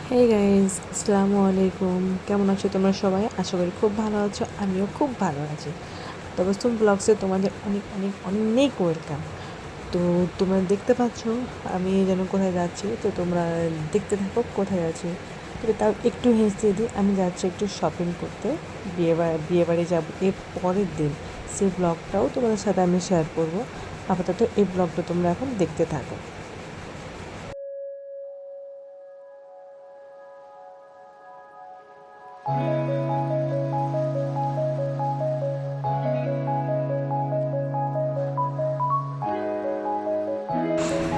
Hey guys, আসসালামু আলাইকুম। কেমন আছো তোমরা সবাই? আশা করি খুব ভালো আছো। আমিও খুব ভালো আছি। তবস্তুম ব্লগসে তোমাদের অনেক অনেক অনেক ওয়েলকাম। তো তোমরা দেখতে পাচ্ছ আমি যেন কোথায় যাচ্ছি, তো তোমরা দেখতে থাকো কোথায় যাচ্ছি। তবে তাও একটু হেসে দিই, আমি যাচ্ছি একটু শপিং করতে। বিয়ে বাড়ি যাবো এর পরের দিন। সেই ব্লগটাও তোমাদের সাথে আমি শেয়ার করবো। আপাতত এই ব্লগটা তোমরা এখন দেখতে থাকো।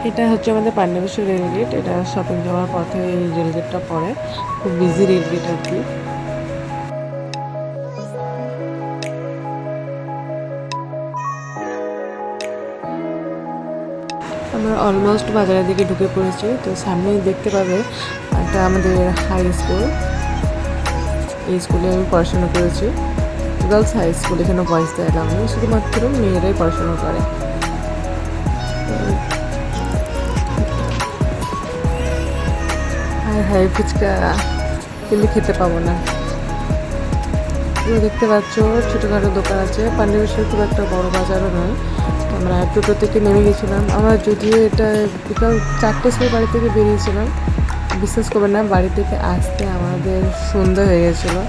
এটা হচ্ছে আমাদের পান্ডবেশ্বর রেলগেট। এটা শপিং যাওয়ার পথে এই রেলগেটটা পড়ে, খুব বিজি রেলগেট আর কি। আমরা অলমোস্ট বাজারের দিকে ঢুকে পড়েছি। তো সামনেই দেখতে পাবে একটা আমাদের হাই স্কুল। এই স্কুলে আমি পড়াশোনা করেছি, গার্লস হাই স্কুল। এখানে বয়েজদের এলাম নেই, শুধুমাত্র মেয়েরাই পড়াশোনা করে। হাই হাই ফুচকা কিন্তু খেতে পাবো না। তুমি দেখতে পাচ্ছ ছোটোখাটো দোকান আছে। পান্ডবেশ্বর খুব একটা বড় বাজারও নয়। আমরা টোটো থেকে নেমে গেছিলাম। আমরা যদিও এটা বিকাল 4টের সময় বাড়ি থেকে বেরিয়েছিলাম। বিশ্বাস করবে না, বাড়ি থেকে আসতে আমাদের সন্ধ্যা হয়ে গেছিলো।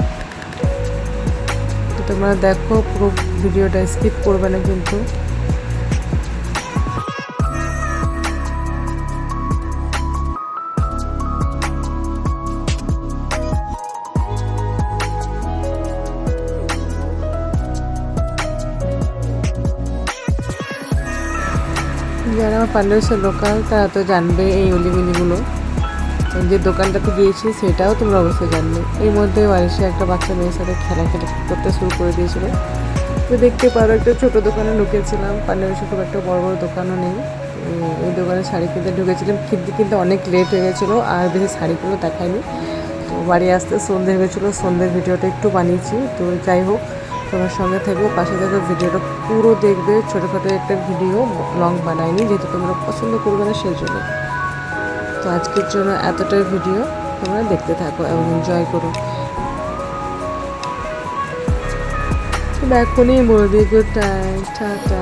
তো তোমরা দেখো, পুরো ভিডিওটা স্কিপ করবে না কিন্তু। যারা আমার পান্ডবেশ্বর লোকাল তারা তো জানবে এই অলিগলিগুলো। যে দোকানটাতে গিয়েছি সেটাও তোমরা অবশ্যই জানবে। এর মধ্যে বাড়িতে একটা বাচ্চা মেয়ের সাথে খেলা করতে শুরু করে দিয়েছিল। তো দেখতে পারো একটা ছোটো দোকানে ঢুকেছিলাম। পান্ডবেশ্বর খুব একটা বড় বড় দোকানও নেই। এই দোকানে শাড়ি কিনতে ঢুকেছিলাম, কিন্তু অনেক লেট হয়ে গেছিলো, আর বেশি শাড়িগুলো দেখায়নি। তো বাড়ি আসতে সন্ধ্যে হয়ে গেছিলো। সন্ধ্যের ভিডিওটা একটু বানিয়েছি। তো যাই হোক, তোমার সঙ্গে থাকবো, পাশে থাকো, ভিডিওটা পুরো দেখবে। ছোটোখাটো একটা ভিডিও, লং বানাইনি, যেহেতু তোমরা পছন্দ করবে না সেই জন্য। তো আজকের জন্য এতটাই ভিডিও, তোমরা দেখতে থাকো এবং এনজয় করো। এখনই বলে দিই গুড নাইট, টাটা।